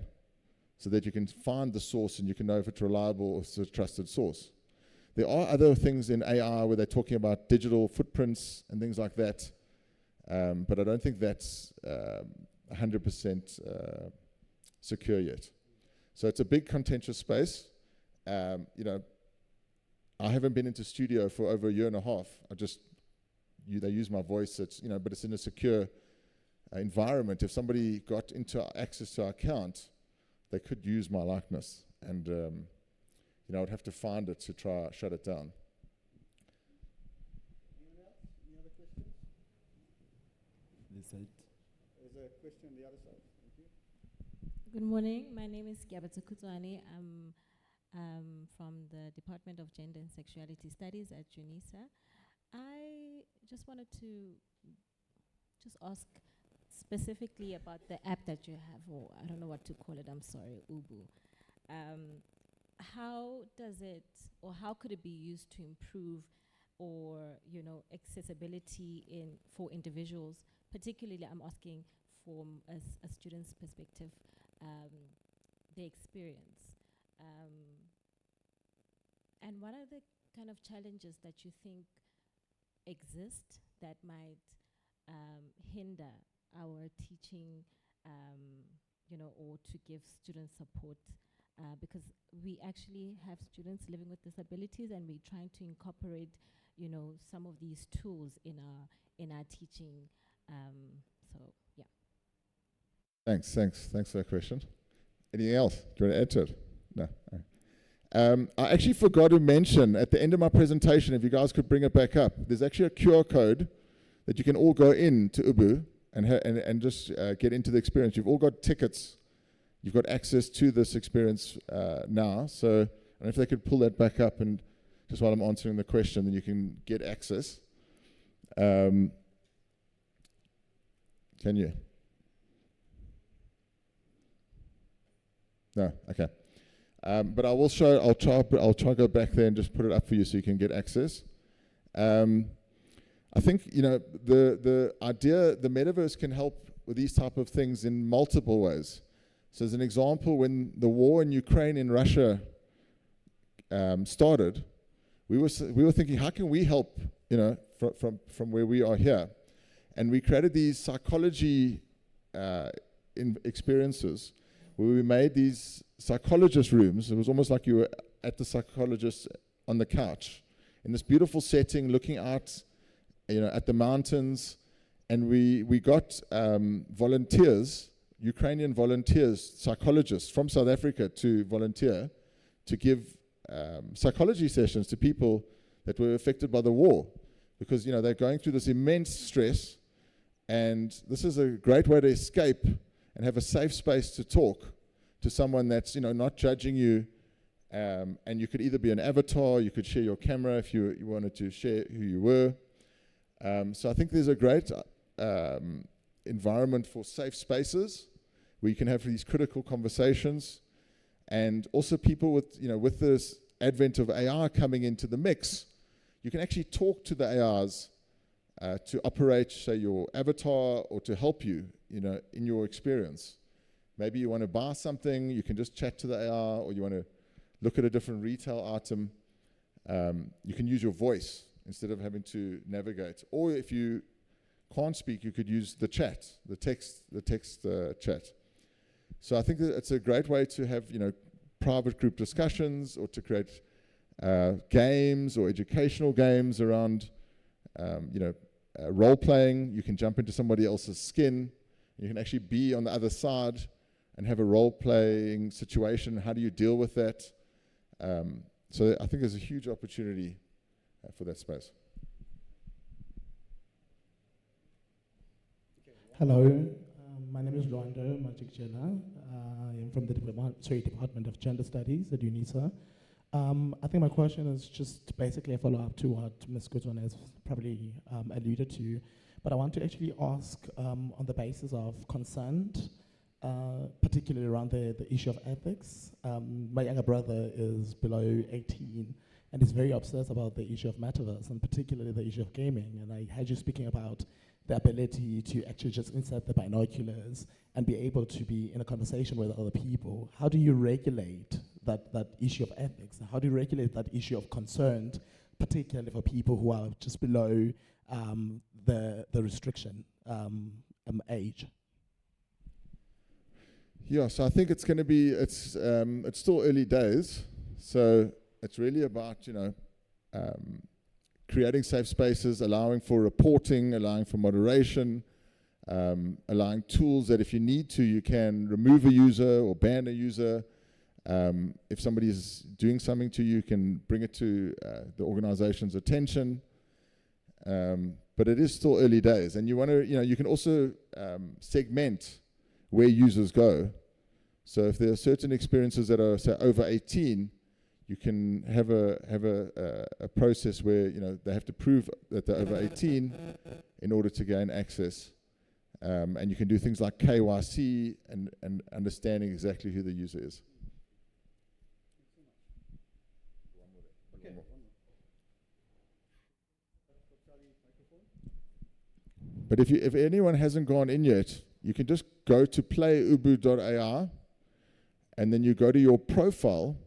[SPEAKER 1] so that you can find the source and you can know if it's reliable or it's a trusted source. There are other things in AI where they're talking about digital footprints and things like that, but I don't think that's 100% secure yet. So it's a big contentious space. I haven't been into studio for over a year and a half. They use my voice, but it's in a secure environment. If somebody got into access to our account, they could use my likeness, and I would have to find it to try shut it down.
[SPEAKER 13] Anyone else? Any other questions?
[SPEAKER 16] This side.
[SPEAKER 13] There's a question on the other side. Thank you.
[SPEAKER 17] Good morning. My name is Kiabata Kutwani. I'm from the Department of Gender and Sexuality Studies at UNISA. I just wanted to ask specifically about the app that you have, or I don't know what to call it, I'm sorry, Ubu. How does it, or how could it be used to improve or, accessibility for individuals? Particularly, I'm asking from a student's perspective, the experience. And what are the kind of challenges that you think exist that might hinder our teaching, or to give students support, because we actually have students living with disabilities, and we're trying to incorporate, some of these tools in our teaching. So yeah.
[SPEAKER 1] Thanks for that question. Anything else? Do you want to add to it? No. I actually forgot to mention at the end of my presentation, if you guys could bring it back up, there's actually a QR code that you can all go into Ubu and just get into the experience. You've all got tickets. You've got access to this experience now. So I don't know if they could pull that back up, and just while I'm answering the question, then you can get access. Can you? No? Okay. But I will show, I'll try to go back there and just put it up for you so you can get access. I think, you know, the idea, the metaverse can help with these type of things in multiple ways. So as an example, when the war in Ukraine and Russia started, we were thinking, how can we help, you know, from where we are here? And we created these psychology experiences where we made these psychologist rooms. It was almost like you were at the psychologist on the couch in this beautiful setting, looking out, you know, at the mountains. And we got volunteers, Ukrainian volunteers, psychologists from South Africa to volunteer to give psychology sessions to people that were affected by the war, because, you know, they're going through this immense stress, and this is a great way to escape and have a safe space to talk to someone that's, you know, not judging you, and you could either be an avatar, you could share your camera if you wanted to share who you were. So I think there's a great environment for safe spaces where you can have these critical conversations. And also people with, you know, with this advent of AI coming into the mix, you can actually talk to the AIs to operate, say, your avatar, or to help you, you know, in your experience. Maybe you want to buy something, you can just chat to the AI, or you want to look at a different retail item. You can use your voice instead of having to navigate. Or if you can't speak, you could use the chat, the text chat. So I think that it's a great way to have, you know, private group discussions, or to create games or educational games around, you know, role playing. You can jump into somebody else's skin. You can actually be on the other side and have a role playing situation. How do you deal with that? So I think there's a huge opportunity for that space.
[SPEAKER 18] Hello, my name is Luando Majikjela. I am from the Department of Gender Studies at UNISA. I think my question is just basically a follow-up to what Ms. Goodwin has probably alluded to, but I want to actually ask on the basis of consent, particularly around the issue of ethics. My younger brother is below 18 and is very obsessed about the issue of metaverse, and particularly the issue of gaming. And I heard you speaking about the ability to actually just insert the binoculars and be able to be in a conversation with other people. How do you regulate that issue of ethics? How do you regulate that issue of concern, particularly for people who are just below the restriction age?
[SPEAKER 1] Yeah, so I think it's going to be, it's still early days. So it's really about, you know, creating safe spaces, allowing for reporting, allowing for moderation, allowing tools that if you need to, you can remove a user or ban a user. If somebody is doing something to you, you can bring it to the organization's attention. But it is still early days. And you want to, you know, you can also segment where users go. So if there are certain experiences that are, say, over 18, you can have a process where, you know, they have to prove that they're over 18 in order to gain access. And you can do things like KYC and understanding exactly who the user is. But if anyone hasn't gone in yet, you can just go to playubu.ai, and then you go to your profile,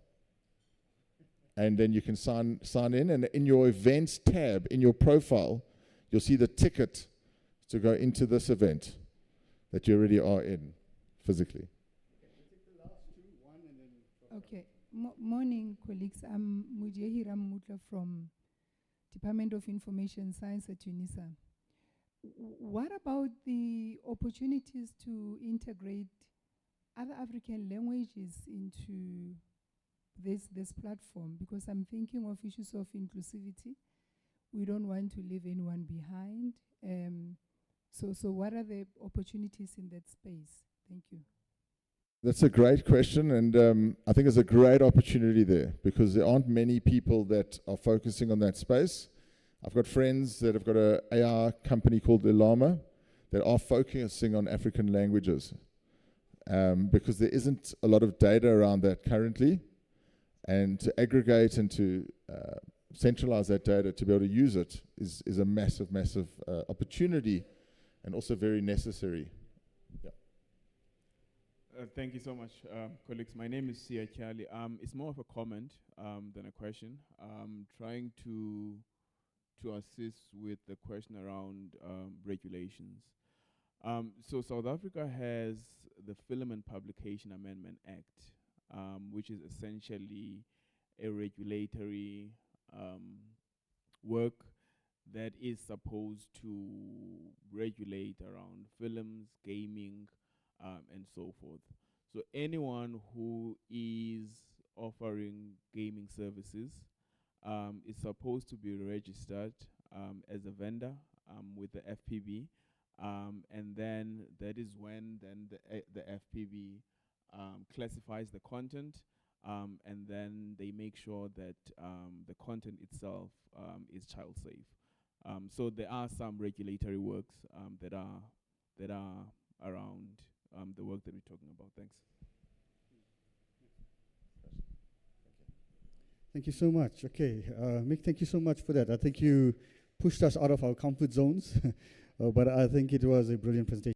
[SPEAKER 1] and then you can sign in, and in your events tab in your profile, you'll see the ticket to go into this event that you already are in physically.
[SPEAKER 19] Okay. Morning, colleagues. I'm Mujahira Mutla from Department of Information Science at UNISA. What about the opportunities to integrate other African languages into this platform? Because I'm thinking of issues of inclusivity. We don't want to leave anyone behind. So what are the opportunities in that space? Thank you.
[SPEAKER 1] That's a great question, and I think there's a great opportunity there because there aren't many people that are focusing on that space. I've got friends that have got an AI company called Ilama that are focusing on African languages because there isn't a lot of data around that currently. And to aggregate and to centralize that data, to be able to use it, is a massive, massive opportunity, and also very necessary. Yeah.
[SPEAKER 20] Thank you so much, colleagues. My name is Sia Charlie. It's more of a comment than a question. Trying to assist with the question around regulations. So South Africa has the Film and Publication Amendment Act, which is essentially a regulatory work that is supposed to regulate around films, gaming, and so forth. So anyone who is offering gaming services is supposed to be registered as a vendor with the FPB, and then that is when then the FPB classifies the content, and then they make sure that the content itself is child safe. So there are some regulatory works that are around the work that we're talking about. Thanks.
[SPEAKER 13] Thank you so much. Okay, Mick, thank you so much for that. I think you pushed us out of our comfort zones, but I think it was a brilliant presentation.